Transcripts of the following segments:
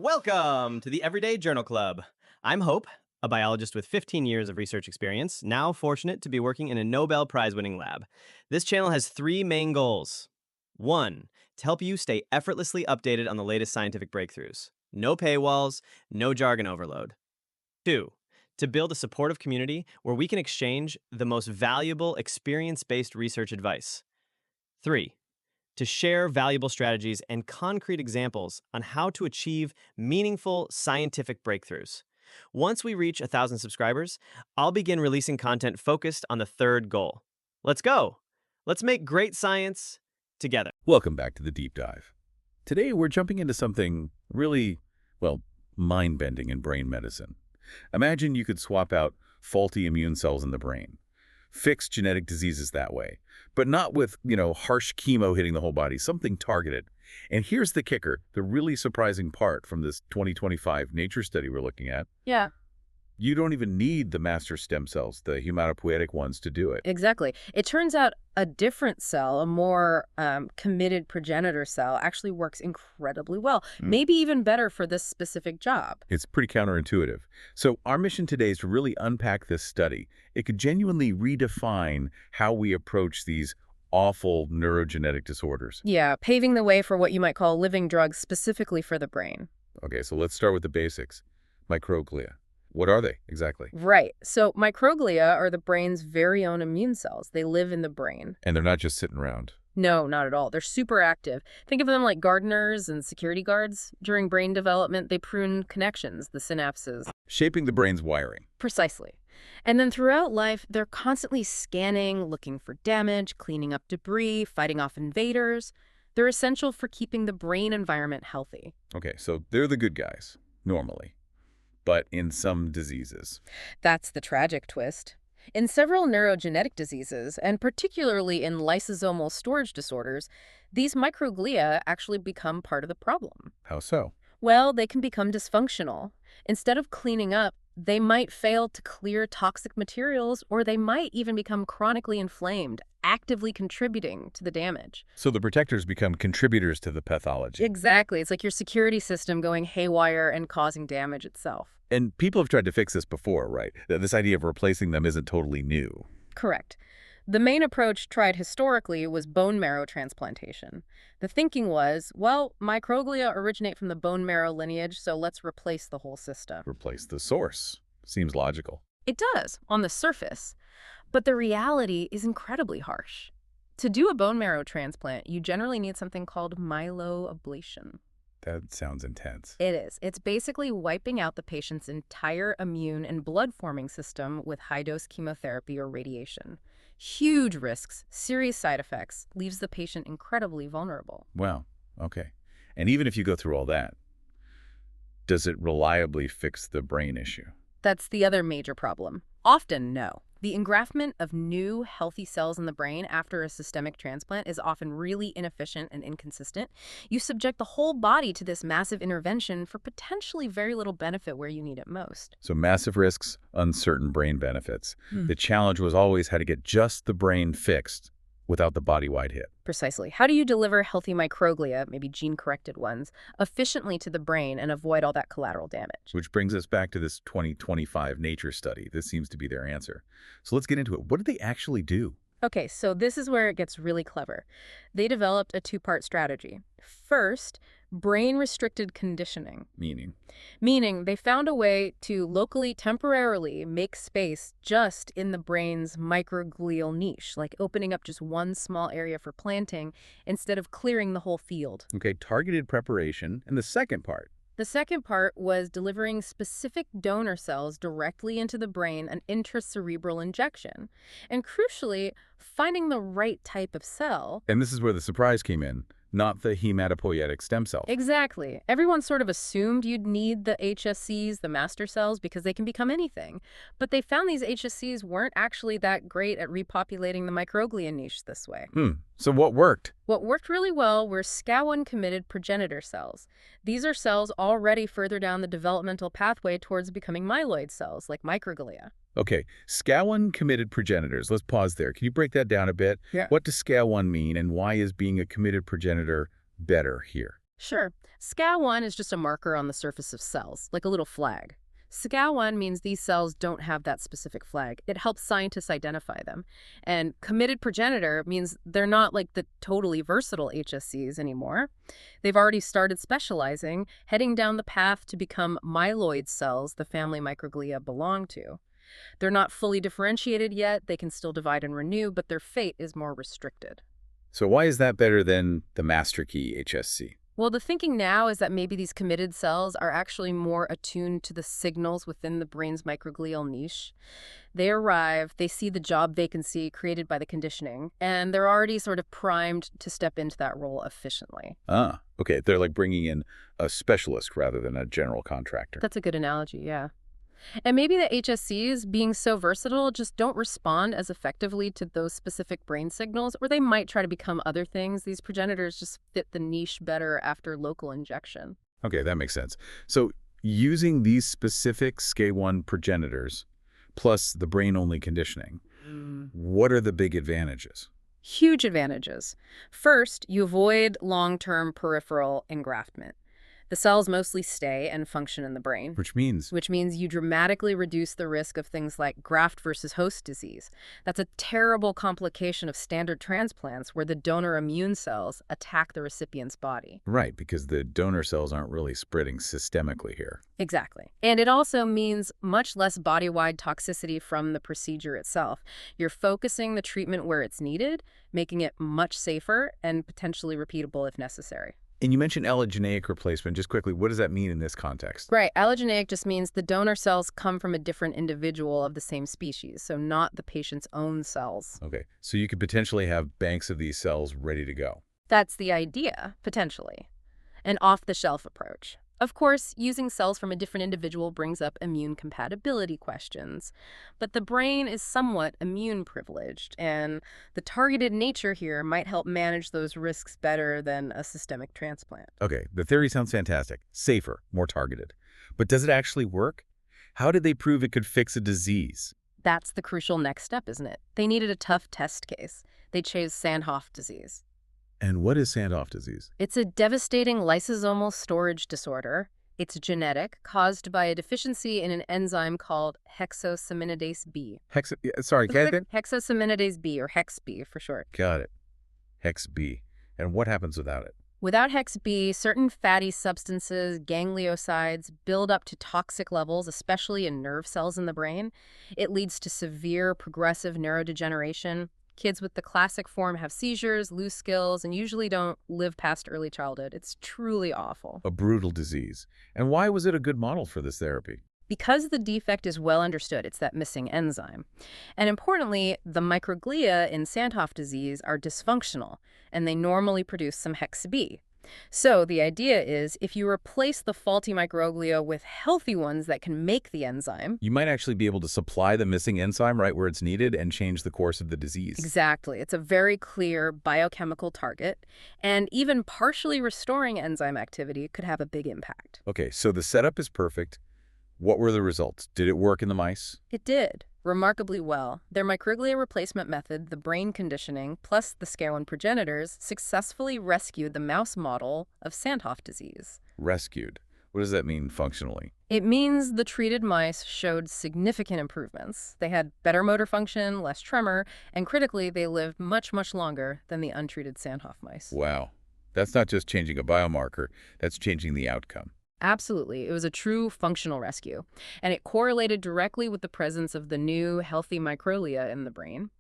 Welcome to the Everyday Journal Club. I'm Hope, a biologist with 15 years of research experience, now fortunate to be working in a Nobel Prize winning lab. This channel has three main goals. One, to help you stay effortlessly updated on the latest scientific breakthroughs. No paywalls, no jargon overload. Two, to build a supportive community where we can exchange the most valuable experience-based research advice. Three, to share valuable strategies and concrete examples on how to achieve meaningful scientific breakthroughs. Once we reach 1,000 subscribers, I'll begin releasing content focused on the third goal. Let's go! Let's make great science together. Welcome back to the Deep Dive. Today we're jumping into something really, mind-bending in brain medicine. Imagine you could swap out faulty immune cells in the brain, fix genetic diseases that way, but not with, harsh chemo hitting the whole body, something targeted. And here's the kicker, the really surprising part from this 2025 Nature study we're looking at. Yeah, You don't even need the master stem cells, the hematopoietic ones, to do it. exactly. It turns out a different cell, a more committed progenitor cell, actually works incredibly well, maybe even better for this specific job. It's pretty counterintuitive. So our mission today is to really unpack this study. It could genuinely redefine how we approach these awful neurogenetic disorders. Yeah, paving the way for what you might call living drugs specifically for the brain. Okay, so let's start with the basics. Microglia. What are they exactly? Right. So microglia are the brain's very own immune cells. They live in the brain. And they're not just sitting around. No, not at all. They're super active. Think of them like gardeners and security guards. During brain development, they prune connections, the synapses. Shaping the brain's wiring. Precisely. And then throughout life, they're constantly scanning, looking for damage, cleaning up debris, fighting off invaders. They're essential for keeping the brain environment healthy. Okay, so they're the good guys, normally. But in some diseases. That's the tragic twist. In several neurogenetic diseases, and particularly in lysosomal storage disorders, these microglia actually become part of the problem. How so? Well, they can become dysfunctional. Instead of cleaning up, they might fail to clear toxic materials, or they might even become chronically inflamed, actively contributing to the damage. So the protectors become contributors to the pathology. Exactly. It's like your security system going haywire and causing damage itself. And people have tried to fix this before, right? This idea of replacing them isn't totally new. Correct. The main approach tried historically was bone marrow transplantation. The thinking was, well, microglia originate from the bone marrow lineage, so let's replace the whole system. Replace the source. Seems logical. It does, on the surface. But the reality is incredibly harsh. To do a bone marrow transplant, you generally need something called myeloablation. That sounds intense. It is. It's basically wiping out the patient's entire immune and blood-forming system with high-dose chemotherapy or radiation. Huge risks, serious side effects, leaves the patient incredibly vulnerable. Wow. Okay. And even if you go through all that, does it reliably fix the brain issue? That's the other major problem. Often, no. The engraftment of new, healthy cells in the brain after a systemic transplant is often really inefficient and inconsistent. You subject the whole body to this massive intervention for potentially very little benefit where you need it most. So massive risks, uncertain brain benefits. The challenge was always how to get just the brain fixed without the body-wide hit. Precisely. How do you deliver healthy microglia, maybe gene-corrected ones, efficiently to the brain and avoid all that collateral damage? Which brings us back to this 2025 Nature study. This seems to be their answer. So let's get into it. What did they actually do? Okay, so this is where it gets really clever. They developed a two-part strategy. First, brain-restricted conditioning. Meaning they found a way to locally, temporarily make space just in the brain's microglial niche, like opening up just one small area for planting instead of clearing the whole field. Okay, targeted preparation. And the second part? The second part was delivering specific donor cells directly into the brain, an intracerebral injection. And crucially, finding the right type of cell. And this is where the surprise came in. Not the hematopoietic stem cells. Exactly. Everyone sort of assumed you'd need the HSCs, the master cells, because they can become anything. But they found these HSCs weren't actually that great at repopulating the microglia niche this way. So what worked? What worked really well were SCA1-committed progenitor cells. These are cells already further down the developmental pathway towards becoming myeloid cells, like microglia. Okay, SCA1-committed progenitors. Let's pause there. Can you break that down a bit? Yeah. What does SCA1 mean, and why is being a committed progenitor better here? Sure. SCA1 is just a marker on the surface of cells, like a little flag. SCA1 means these cells don't have that specific flag. It helps scientists identify them. And committed progenitor means they're not like the totally versatile HSCs anymore. They've already started specializing, heading down the path to become myeloid cells the family microglia belong to. They're not fully differentiated yet. They can still divide and renew, but their fate is more restricted. So why is that better than the master key HSC? Well, the thinking now is that maybe these committed cells are actually more attuned to the signals within the brain's microglial niche. They arrive, they see the job vacancy created by the conditioning, and they're already sort of primed to step into that role efficiently. Ah, okay. They're like bringing in a specialist rather than a general contractor. That's a good analogy, yeah. And maybe the HSCs, being so versatile, just don't respond as effectively to those specific brain signals, or they might try to become other things. These progenitors just fit the niche better after local injection. Okay, that makes sense. So using these specific SCA1 progenitors plus the brain-only conditioning, what are the big advantages? Huge advantages. First, you avoid long-term peripheral engraftment. The cells mostly stay and function in the brain. Which means? Which means you dramatically reduce the risk of things like graft versus host disease. That's a terrible complication of standard transplants where the donor immune cells attack the recipient's body. Right, because the donor cells aren't really spreading systemically here. Exactly. And it also means much less body-wide toxicity from the procedure itself. You're focusing the treatment where it's needed, making it much safer and potentially repeatable if necessary. And you mentioned allogeneic replacement. Just quickly, what does that mean in this context? Right. Allogeneic just means the donor cells come from a different individual of the same species, so not the patient's own cells. Okay, so you could potentially have banks of these cells ready to go. That's the idea, potentially. An off-the-shelf approach. Of course, using cells from a different individual brings up immune compatibility questions, but the brain is somewhat immune privileged, and the targeted nature here might help manage those risks better than a systemic transplant. Okay, the theory sounds fantastic. Safer, more targeted. But does it actually work? How did they prove it could fix a disease? That's the crucial next step, isn't it? They needed a tough test case. They chose Sandhoff disease. And what is Sandhoff disease? It's a devastating lysosomal storage disorder. It's genetic, caused by a deficiency in an enzyme called hexosaminidase B. Sorry, Hexosaminidase B, or Hex B for short. Got it. Hex B. And what happens without it? Without Hex B, certain fatty substances, gangliosides, build up to toxic levels, especially in nerve cells in the brain. It leads to severe progressive neurodegeneration. Kids with the classic form have seizures, lose skills, and usually don't live past early childhood. It's truly awful. A brutal disease. And why was it a good model for this therapy? Because the defect is well understood, it's that missing enzyme. And importantly, the microglia in Sandhoff disease are dysfunctional, and they normally produce some Hex B. So the idea is if you replace the faulty microglia with healthy ones that can make the enzyme, you might actually be able to supply the missing enzyme right where it's needed and change the course of the disease. Exactly. It's a very clear biochemical target, and even partially restoring enzyme activity could have a big impact. Okay, so the setup is perfect. What were the results? Did it work in the mice? It did. Remarkably well. Their microglia replacement method, the brain conditioning, plus the SCA1 progenitors successfully rescued the mouse model of Sandhoff disease. Rescued. What does that mean functionally? It means the treated mice showed significant improvements. They had better motor function, less tremor, and critically, they lived much, much longer than the untreated Sandhoff mice. Wow. That's not just changing a biomarker, that's changing the outcome. Absolutely. It was a true functional rescue, and it correlated directly with the presence of the new healthy microglia in the brain.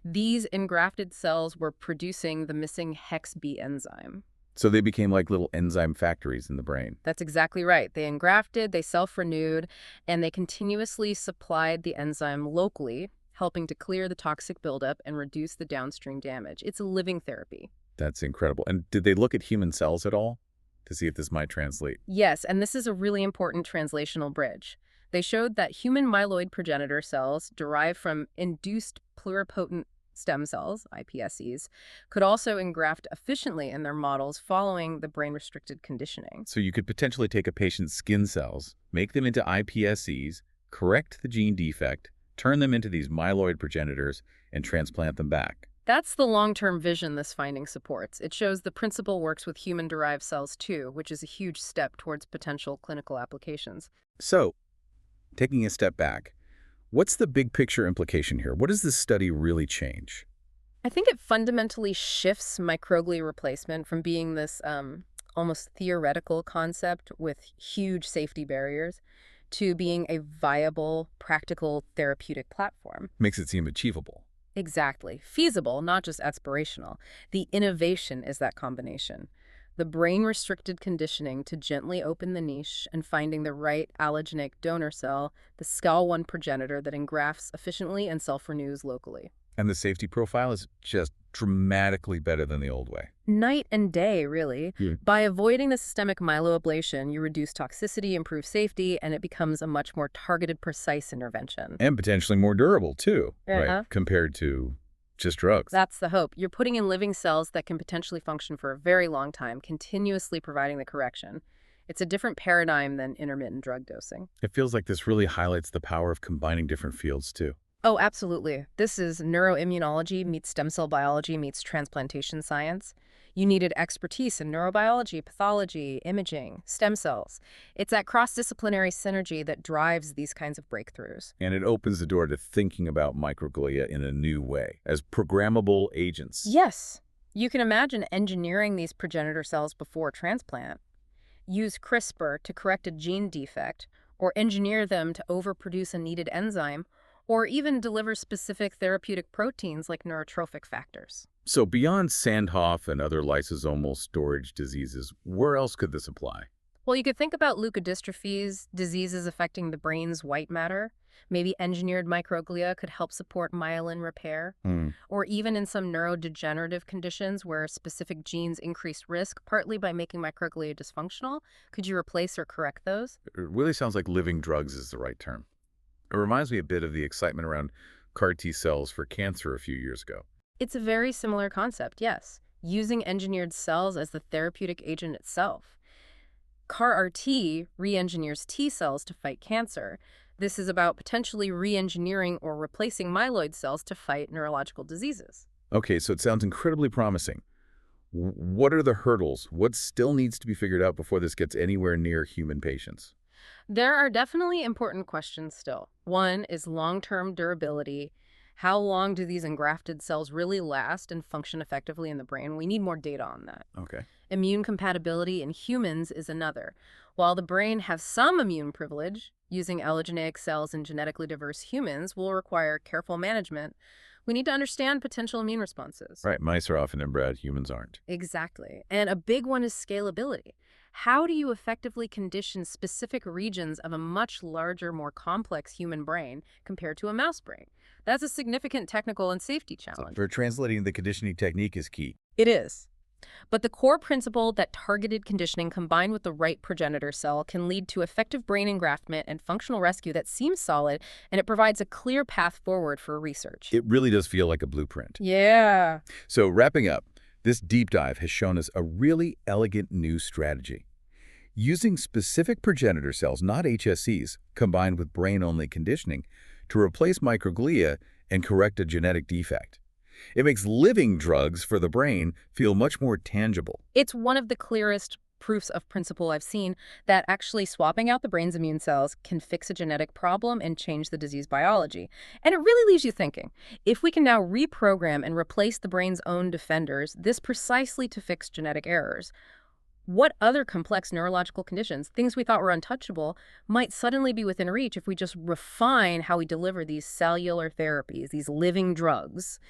These engrafted cells were producing the missing Hex B enzyme. So they became like little enzyme factories in the brain. That's exactly right. They engrafted, they self-renewed, and they continuously supplied the enzyme locally, helping to clear the toxic buildup and reduce the downstream damage. It's a living therapy. That's incredible. And did they look at human cells at all to see if this might translate? Yes, and this is a really important translational bridge. They showed that human myeloid progenitor cells derived from induced pluripotent stem cells, iPSCs, could also engraft efficiently in their models following the brain-restricted conditioning. So you could potentially take a patient's skin cells, make them into iPSCs, correct the gene defect, turn them into these myeloid progenitors, and transplant them back. That's the long-term vision this finding supports. It shows the principle works with human-derived cells too, which is a huge step towards potential clinical applications. So, taking a step back, what's the big picture implication here? What does this study really change? I think it fundamentally shifts microglia replacement from being this almost theoretical concept with huge safety barriers to being a viable, practical therapeutic platform. Makes it seem achievable. Exactly. Feasible, not just aspirational. The innovation is that combination. The brain-restricted conditioning to gently open the niche and finding the right allogeneic donor cell, the SCAL1 progenitor that engrafts efficiently and self-renews locally. And the safety profile is just dramatically better than the old way. Night and day, really. Yeah. By avoiding the systemic myeloablation, you reduce toxicity, improve safety, and it becomes a much more targeted, precise intervention. And potentially more durable, too, Uh-huh. right? Compared to just drugs. That's the hope. You're putting in living cells that can potentially function for a very long time, continuously providing the correction. It's a different paradigm than intermittent drug dosing. It feels like this really highlights the power of combining different fields, too. Oh, absolutely. This is neuroimmunology meets stem cell biology meets transplantation science. You needed expertise in neurobiology, pathology, imaging, stem cells. It's that cross-disciplinary synergy that drives these kinds of breakthroughs. And it opens the door to thinking about microglia in a new way, as programmable agents. Yes. You can imagine engineering these progenitor cells before transplant. Use CRISPR to correct a gene defect, or engineer them to overproduce a needed enzyme, or even deliver specific therapeutic proteins like neurotrophic factors. So beyond Sandhoff and other lysosomal storage diseases, where else could this apply? Well, you could think about leukodystrophies, diseases affecting the brain's white matter. Maybe engineered microglia could help support myelin repair. Or even in some neurodegenerative conditions where specific genes increase risk, partly by making microglia dysfunctional. Could you replace or correct those? It really sounds like living drugs is the right term. It reminds me a bit of the excitement around CAR T cells for cancer a few years ago. It's a very similar concept, yes. Using engineered cells as the therapeutic agent itself. CAR-RT re-engineers T cells to fight cancer. This is about potentially re-engineering or replacing myeloid cells to fight neurological diseases. Okay, so it sounds incredibly promising. What are the hurdles? What still needs to be figured out before this gets anywhere near human patients? There are definitely important questions still. One is long-term durability. How long do these engrafted cells really last and function effectively in the brain? We need more data on that. Okay. Immune compatibility in humans is another. While the brain has some immune privilege, using allogeneic cells in genetically diverse humans will require careful management. We need to understand potential immune responses. Right, mice are often inbred, humans aren't. Exactly. And a big one is scalability. How do you effectively condition specific regions of a much larger, more complex human brain compared to a mouse brain? That's a significant technical and safety challenge. For translating the conditioning technique is key. It is. But the core principle that targeted conditioning combined with the right progenitor cell can lead to effective brain engraftment and functional rescue that seems solid, and it provides a clear path forward for research. It really does feel like a blueprint. Yeah. So wrapping up, this deep dive has shown us a really elegant new strategy. Using specific progenitor cells, not HSCs, combined with brain-only conditioning to replace microglia and correct a genetic defect. It makes living drugs for the brain feel much more tangible. It's one of the clearest proofs of principle I've seen that actually swapping out the brain's immune cells can fix a genetic problem and change the disease biology. And it really leaves you thinking, if we can now reprogram and replace the brain's own defenders, this precisely to fix genetic errors, what other complex neurological conditions, things we thought were untouchable, might suddenly be within reach if we just refine how we deliver these cellular therapies, these living drugs?